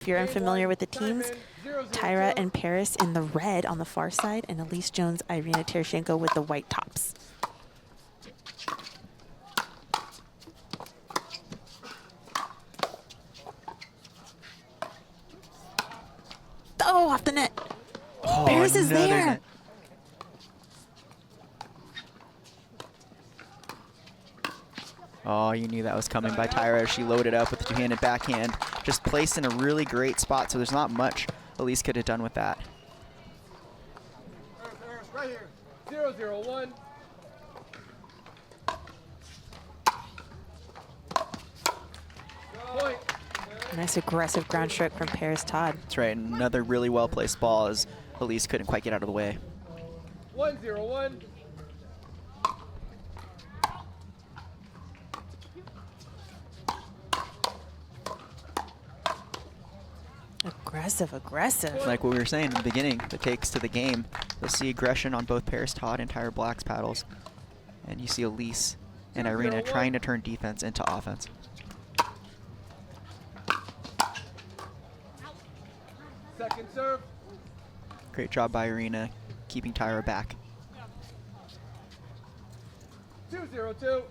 If you're unfamiliar with the teams, Tyra and Parris in the red on the far side, and Allyce, Jones, Irina, Tereschenko with the white tops. Oh, off the net. Oh, Parris is there. Net. Oh, you knew that was coming by Tyra. She loaded up with the two-handed backhand. Just placed in a really great spot, so there's not much Allyce could have done with that. Right here. 0-0-1. Point. Nice aggressive ground stroke from Parris Todd. That's right, another really well-placed ball as Allyce couldn't quite get out of the way. 1-0-1. Aggressive, aggressive. Like what we were saying in the beginning, the takes to the game. You'll see aggression on both Parris Todd and Tyra Black's paddles. And you see Allyce and Irina trying to turn defense into offense. Second serve. Great job by Irina, keeping Tyra back. 2-0-2.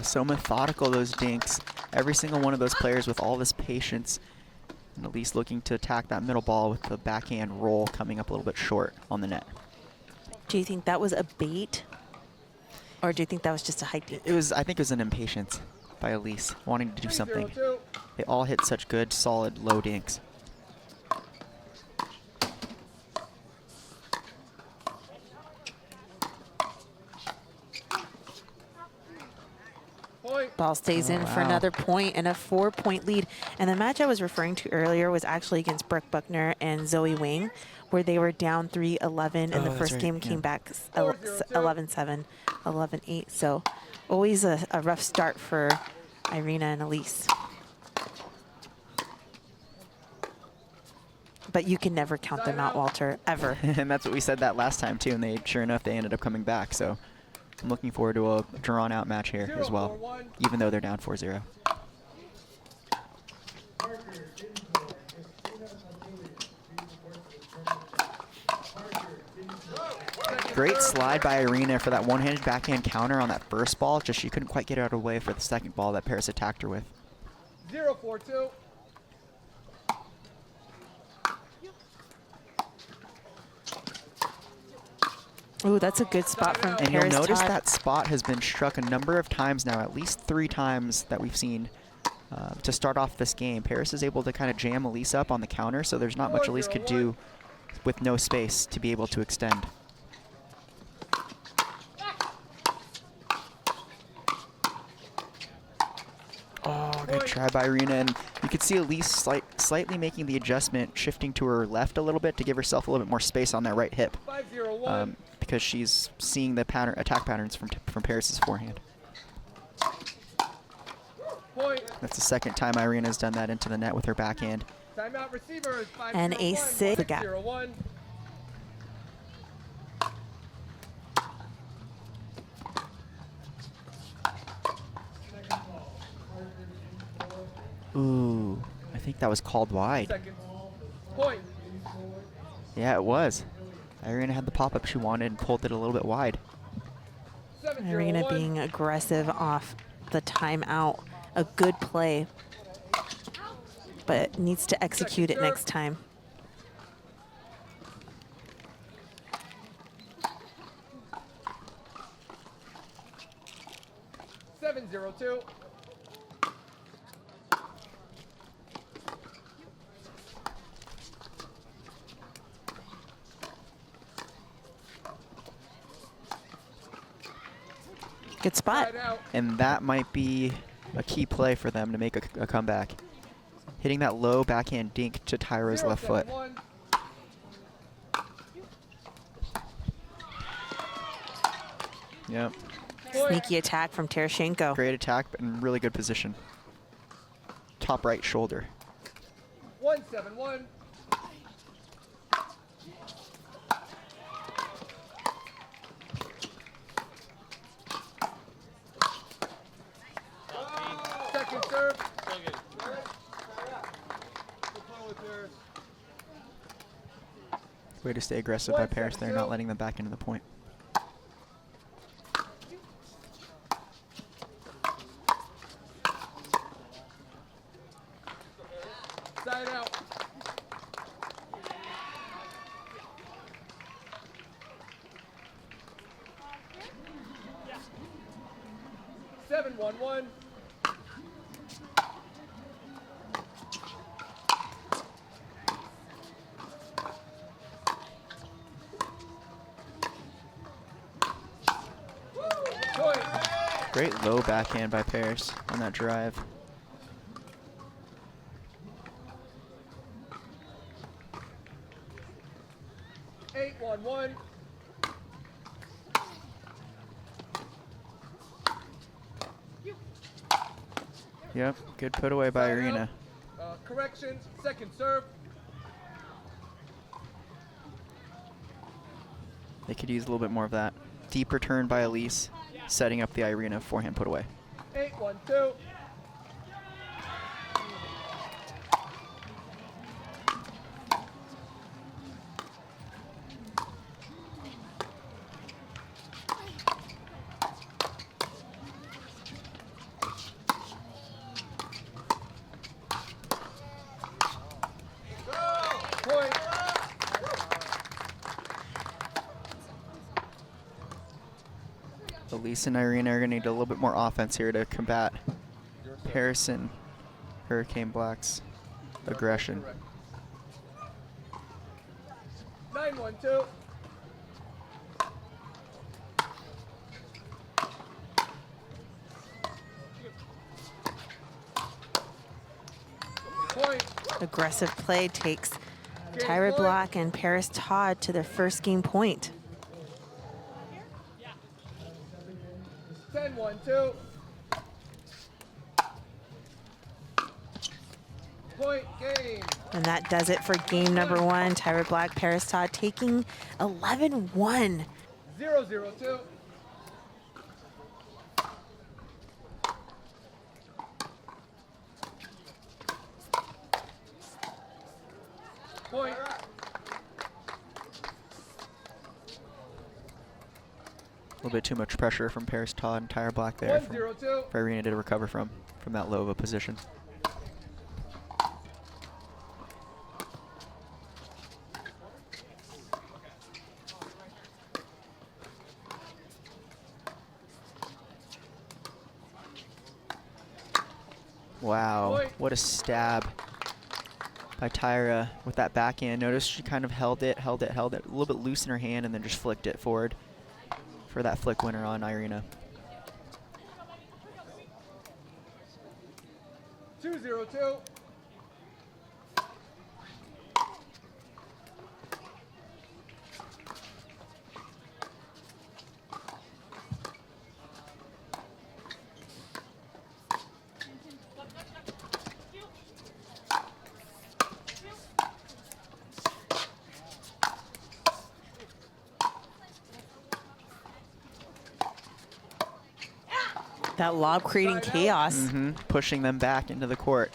So methodical, those dinks. Every single one of those players with all this patience, and Allyce looking to attack that middle ball with the backhand roll coming up a little bit short on the net. Do you think that was a bait, or do you think that was just a high dink? It was, I think it was an impatience by Allyce, wanting to do something. 3-0-2. They all hit such good, solid, low dinks. Point. Ball stays in for wow. another point and a 4-point lead. And the match I was referring to earlier was actually against Brooke Buckner and Zoe Wing, where they were down 3-11, and the that's first right, game yeah. came back 4-0-2. 11-7, 11-8. So always a rough start for Irina and Allyce. But you can never count them out, Walter, ever. And that's what we said that last time too, and they, sure enough, they ended up coming back. So I'm looking forward to a drawn-out match here as well, 0-4-1. even though they're down 4-0. Great slide by Irina for that one-handed backhand counter on that first ball. Just she couldn't quite get out of the way for the second ball that Parris attacked her with. 0-4-2. Ooh, that's a good spot from And you'll Parris notice Todd. that spot has been struck a number of times now, at least 3 times that we've seen to start off this game. Parris is able to kind of jam Allyce up on the counter, so there's not much Allyce could do with no space to be able to extend. Oh, good try by Irina, and you could see Allyce slightly making the adjustment, shifting to her left a little bit to give herself a little bit more space on that right hip. 5-0-1. Because she's seeing the attack patterns from Parris's forehand. Point. That's the second time Irina's done that into the net with her backhand. Timeout receiver is 5-0-1. And a 6 gap. 6-0-1. Ooh, I think that was called wide. Second. Point. Yeah, it was. Irina had the pop-up she wanted and pulled it a little bit wide. 7-0-1. Irina being aggressive off the timeout. A good play, but needs to execute it next time. 7-0-2. Good spot. Side out. And that might be a key play for them to make a comeback. Hitting that low backhand dink to Tyra's left foot. 0-7-1. Yep. Sneaky attack from Tereschenko. Great attack, but in really good position. Top right shoulder. 1-7-1. Second serve. Way to stay aggressive by Parris there, not letting them back into the point. Side out. Seven, 1-1. Point. Great low backhand by Parris on that drive. Eight, 1-1. Yep, good put away by Side out. Irina. Correction. Second serve. They could use a little bit more of that. Deep return by Allyce, setting up the Irina forehand put away. 8-1-2. Point. Allyce and Irina are going to need a little bit more offense here to combat Parris and Hurricane Black's aggression. 9-1-2. Point. Aggressive play takes Tyra Black and Parris Todd to their first game point. 10-1-2. Point game. And that does it for game number one. Tyra Black, Parris Todd taking 11-1. 0-0-2. Point. A little bit too much pressure from Parris Todd and Tyra Black there 1-0-2. for Irina to recover from that low of a position. Wow, what a stab by Tyra with that backhand. Notice she kind of held it, a little bit loose in her hand, and then just flicked it forward for that flick winner on Irina. 2-0-2. That lob creating chaos. Pushing them back into the court.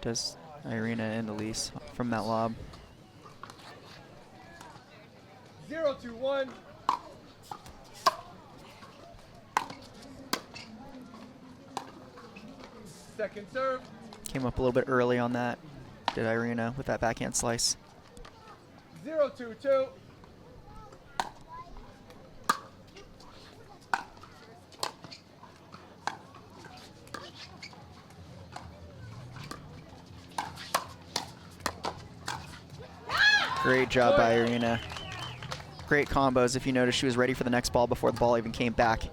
Does Irina and Allyce from that lob. 0-2-1. Second serve. Came up a little bit early on that. Did Irina with that backhand slice. 0-2-2. Great job by Irina. Great combos. If you notice, she was ready for the next ball before the ball even came back.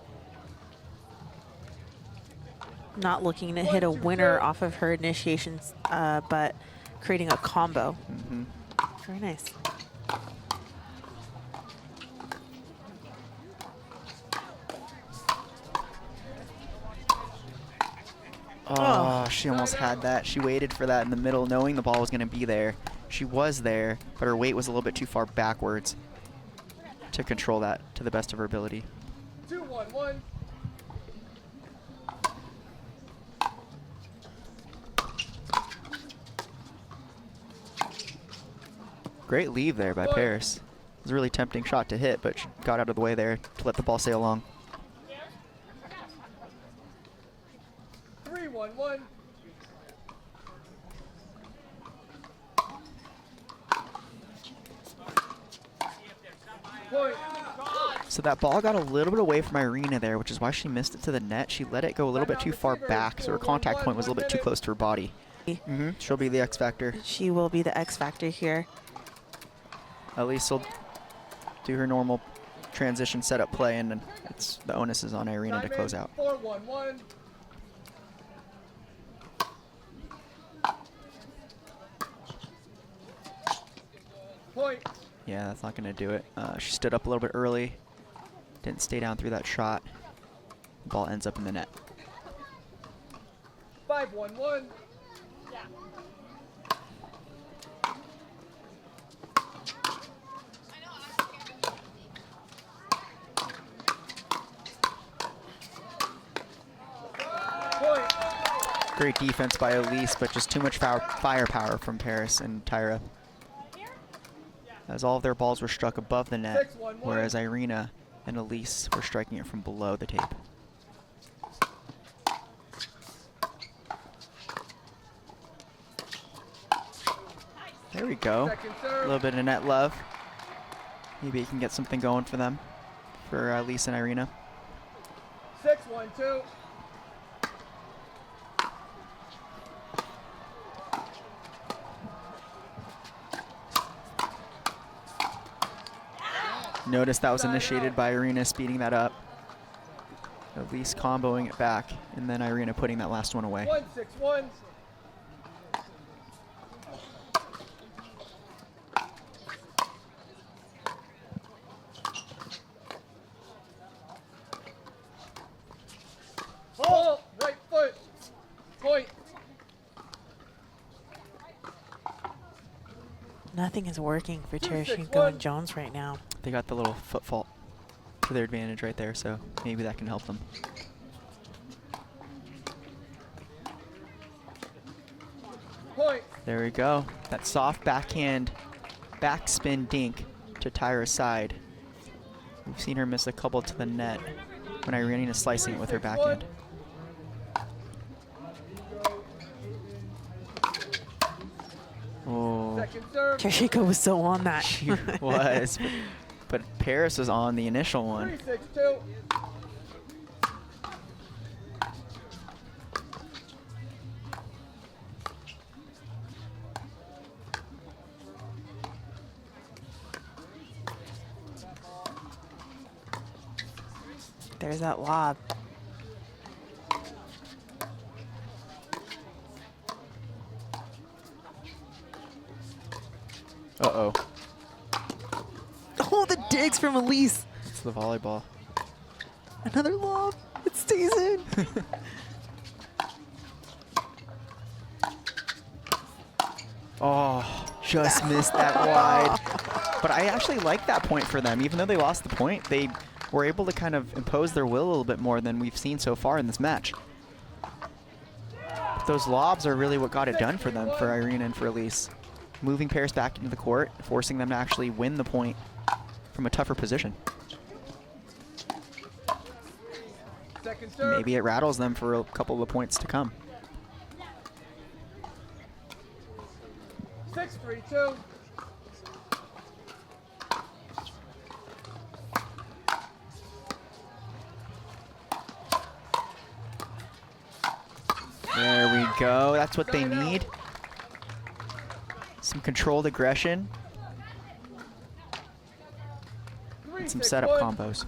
not looking to hit a winner off of her initiations, but creating a combo. Very nice. Oh, she almost had that. She waited for that in the middle, knowing the ball was going to be there. She was there, but her weight was a little bit too far backwards to control that to the best of her ability. 2-1-1. Great leave there by Parris. It was a really tempting shot to hit, but she got out of the way there to let the ball sail along. 3-1-1. Point. So that ball got a little bit away from Irina there, which is why she missed it to the net. She let it go a little bit too far back, so her contact point was a little bit too close to her body. She'll be the X factor. She will be the X factor here. Allyce will do her normal transition setup play, and then the onus is on Irina to close out. 4-1-1. Point. Yeah, that's not going to do it. She stood up a little bit early, didn't stay down through that shot. The ball ends up in the net. 5-1-1. Point. Great defense by Allyce, but just too much firepower from Parris and Tyra, as all of their balls were struck above the net, 6-1-1. whereas Irina and Allyce were striking it from below the tape. There we go. Second A serve. little bit of net love. Maybe you can get something going for them, for Allyce and Irina. 6-1-2. Notice that was initiated by Irina speeding that up. Allyce comboing it back, and then Irina putting that last one away. 1-6-1. Ball, right foot. Point. Nothing is working for 2-6-1. Tereschenko and Jones right now. They got the little foot fault to their advantage right there, so maybe that can help them. Point. There we go. That soft backhand backspin dink to Tyra's side. We've seen her miss a couple to the net when Irina is slicing it with her backhand. Oh, Second serve. Tereschenko was so on that. she was. But Parris was on the initial one. 3-6-2. There's that lob. Uh-oh. Oh, the digs from Allyce. It's the volleyball. Another lob. It stays in. Oh, just missed that wide. But I actually like that point for them. Even though they lost the point, they were able to kind of impose their will a little bit more than we've seen so far in this match. But those lobs are really what got it done for them, for Irina and for Allyce. Moving Parris back into the court, forcing them to actually win the point from a tougher position. Second serve. Maybe it rattles them for a couple of points to come. 6-3-2. There we go. That's what they need. Some controlled aggression. And some setup 3-6-1. combos.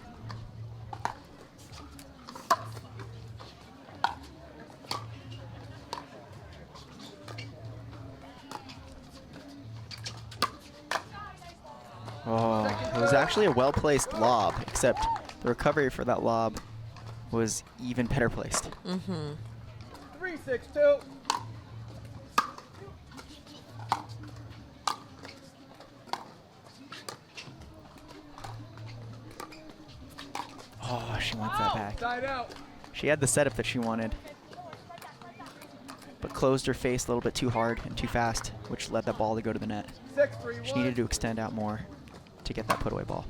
was actually a well-placed lob, except the recovery for that lob was even better placed. 3-6-2. Oh, she wants that back. Side out. She had the setup that she wanted, but closed her face a little bit too hard and too fast, which led that ball to go to the net. 6-3-1. She needed to extend out more to get that put-away ball.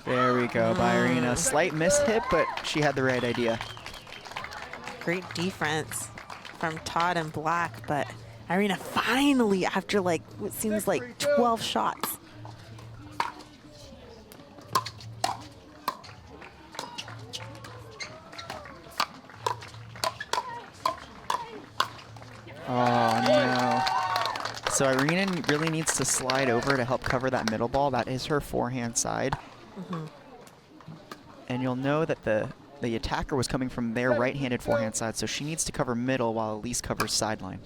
There we go by Irina. Slight mishit, but she had the right idea. Great defense from Todd and Black, but Irina finally, after like what seems like 12 shots. Oh, no. So Irina really needs to slide over to help cover that middle ball. That is her forehand side. And you'll know that the attacker was coming from their right-handed forehand side, so she needs to cover middle while Allyce covers sideline.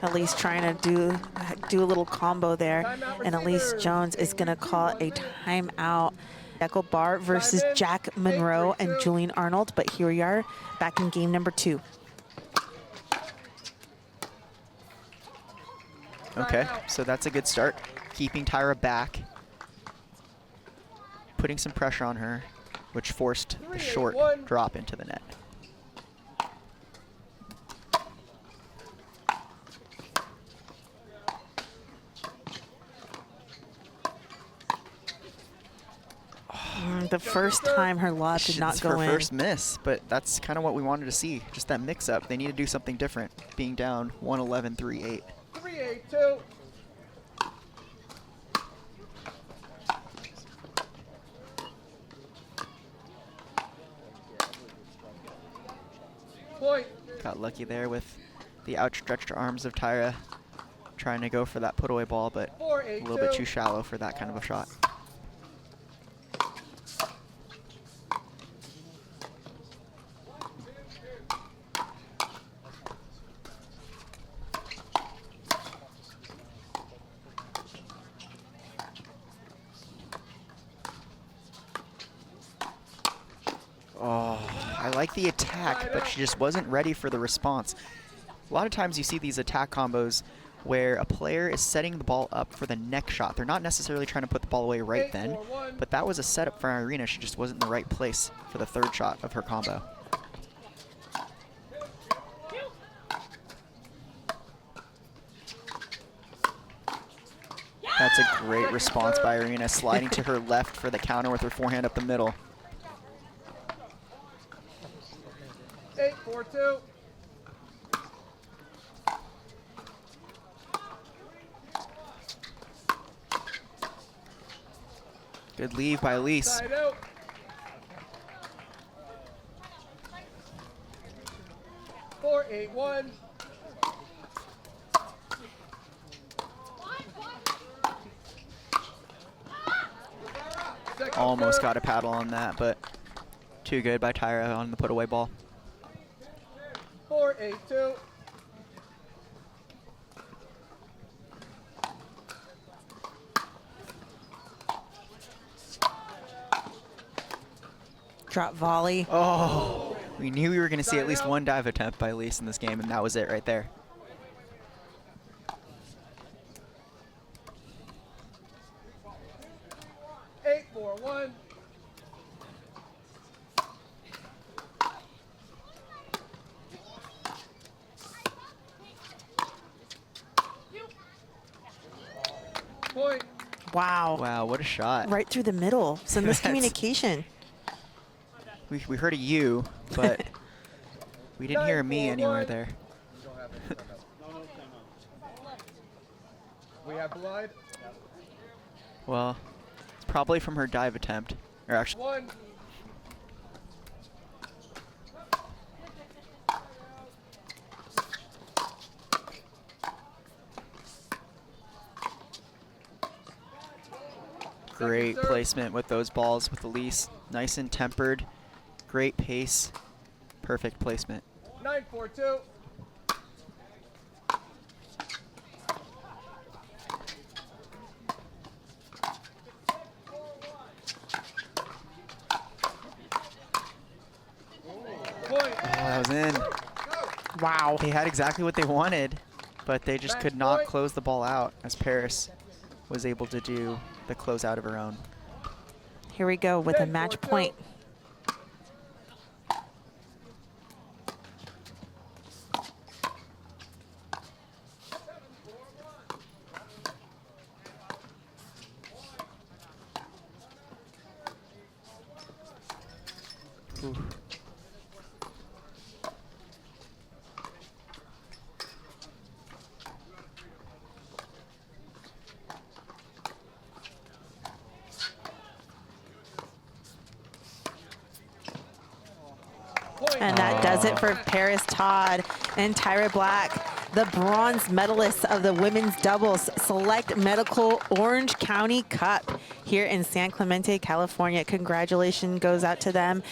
Allyce trying to do a little combo there, and Allyce Jones is going to call a timeout. Echo Bar versus Jack Monroe and Julian Arnold, but here we are back in game number 2. Okay, so that's a good start. Keeping Tyra back, putting some pressure on her, which forced the short drop into the net. The first time her lob did not go in. It's her first miss, but that's kind of what we wanted to see. Just that mix-up. They need to do something different, being down 111, 3-8. 3-8-2. Point. Got lucky there with the outstretched arms of Tyra, trying to go for that put-away ball, but a little bit too shallow for that kind of a shot. Oh, I like the attack, but she just wasn't ready for the response. A lot of times you see these attack combos where a player is setting the ball up for the next shot. They're not necessarily trying to put the ball away right then, but that was a setup for Irina. She just wasn't in the right place for the third shot of her combo. That's a great response by Irina, sliding to her left for the counter with her forehand up the middle. 8-4-2. Good leave by Allyce. Side out. 4-8-1. Almost got a paddle on that, but too good by Tyra on the put-away ball. 4-8-2. Drop volley. Oh, we knew we were going to see at least one dive attempt by Allyce in this game, and that was it right there. Point. Wow. Wow, what a shot. Right through the middle. Some miscommunication. We heard a you, but we didn't hear a me anywhere there. We have blood. Well, it's probably from her dive attempt. Or actually, 1. Great serve. placement with those balls with Allyce. Nice and tempered. Great pace. Perfect placement. 9-4-2. Point. Oh, that was in. Wow. They had exactly what they wanted, but they just could not point. close the ball out as Parris was able to do the closeout of her own. Here we go with a match 10-4-2. point. Ooh. Point. And that does it for Parris Todd and Tyra Black, the bronze medalists of the women's doubles select medical Orange County Cup here in San Clemente, California. Congratulations goes out to them.